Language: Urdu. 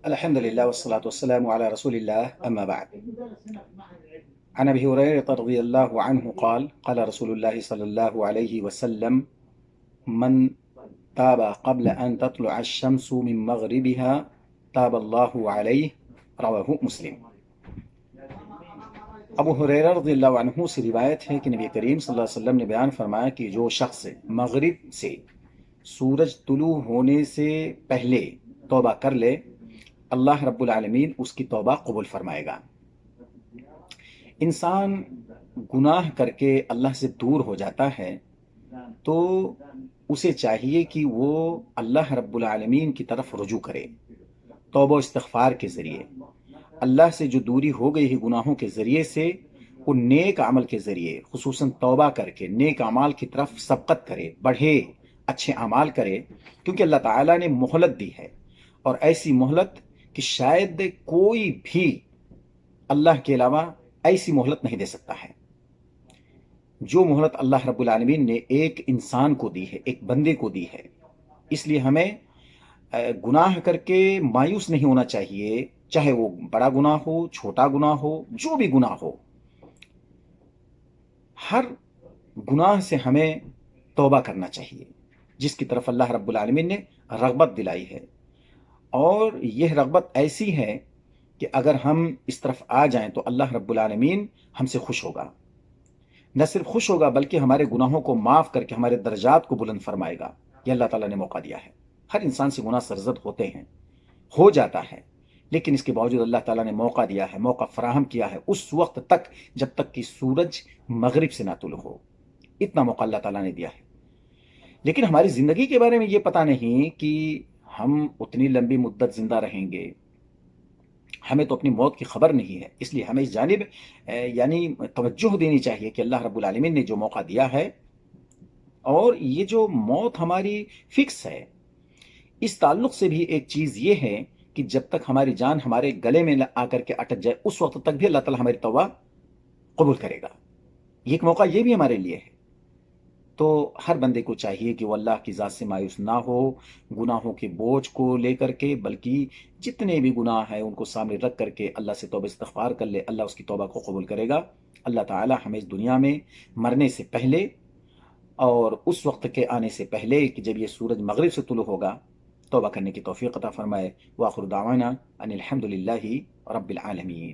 الحمد لله والصلاة والسلام على رسول الله أما بعد. عن أبي هريرة رضي الله عنه قال قال رسول الله صلى الله عليه وسلم: من تاب قبل أن تطلع الشمس من مغربها تاب الله عليه. رواہ مسلم۔ ابو ہریرہ رضی اللہ عنہ سے روایت ہے کہ نبی کریم صلی اللہ علیہ وسلم نے بیان فرمایا کہ جو شخص مغرب سے سورج طلوع ہونے سے پہلے توبہ کر لے، اللہ رب العالمین اس کی توبہ قبول فرمائے گا۔ انسان گناہ کر کے اللہ سے دور ہو جاتا ہے تو اسے چاہیے کہ وہ اللہ رب العالمین کی طرف رجوع کرے، توبہ و استغفار کے ذریعے اللہ سے جو دوری ہو گئی ہے گناہوں کے ذریعے سے، وہ نیک عمل کے ذریعے خصوصاً توبہ کر کے نیک اعمال کی طرف سبقت کرے، بڑھے، اچھے اعمال کرے، کیونکہ اللہ تعالیٰ نے مہلت دی ہے، اور ایسی مہلت کہ شاید کوئی بھی اللہ کے علاوہ ایسی مہلت نہیں دے سکتا ہے۔ جو مہلت اللہ رب العالمین نے ایک انسان کو دی ہے، ایک بندے کو دی ہے، اس لیے ہمیں گناہ کر کے مایوس نہیں ہونا چاہیے، چاہے وہ بڑا گناہ ہو، چھوٹا گناہ ہو، جو بھی گناہ ہو، ہر گناہ سے ہمیں توبہ کرنا چاہیے جس کی طرف اللہ رب العالمین نے رغبت دلائی ہے، اور یہ رغبت ایسی ہے کہ اگر ہم اس طرف آ جائیں تو اللہ رب العالمین ہم سے خوش ہوگا، نہ صرف خوش ہوگا بلکہ ہمارے گناہوں کو معاف کر کے ہمارے درجات کو بلند فرمائے گا۔ یہ اللہ تعالیٰ نے موقع دیا ہے۔ ہر انسان سے گناہ سرزد ہوتے ہیں، ہو جاتا ہے، لیکن اس کے باوجود اللہ تعالیٰ نے موقع دیا ہے، موقع فراہم کیا ہے اس وقت تک جب تک کہ سورج مغرب سے نہ طلوع ہو، اتنا موقع اللہ تعالیٰ نے دیا ہے۔ لیکن ہماری زندگی کے بارے میں یہ پتہ نہیں کہ ہم اتنی لمبی مدت زندہ رہیں گے، ہمیں تو اپنی موت کی خبر نہیں ہے، اس لیے ہمیں اس جانب یعنی توجہ دینی چاہیے کہ اللہ رب العالمین نے جو موقع دیا ہے، اور یہ جو موت ہماری فکس ہے، اس تعلق سے بھی ایک چیز یہ ہے کہ جب تک ہماری جان ہمارے گلے میں آ کر کے اٹک جائے اس وقت تک بھی اللہ تعالیٰ ہماری توبہ قبول کرے گا۔ یہ ایک موقع یہ بھی ہمارے لیے ہے۔ تو ہر بندے کو چاہیے کہ وہ اللہ کی ذات سے مایوس نہ ہو گناہوں کے بوجھ کو لے کر کے، بلکہ جتنے بھی گناہ ہیں ان کو سامنے رکھ کر کے اللہ سے توبہ استغفار کر لے، اللہ اس کی توبہ کو قبول کرے گا۔ اللہ تعالی ہمیں اس دنیا میں مرنے سے پہلے اور اس وقت کے آنے سے پہلے کہ جب یہ سورج مغرب سے طلوع ہوگا، توبہ کرنے کی توفیق عطا فرمائے۔ وآخر دعوانا ان الحمد للہ رب العالمین۔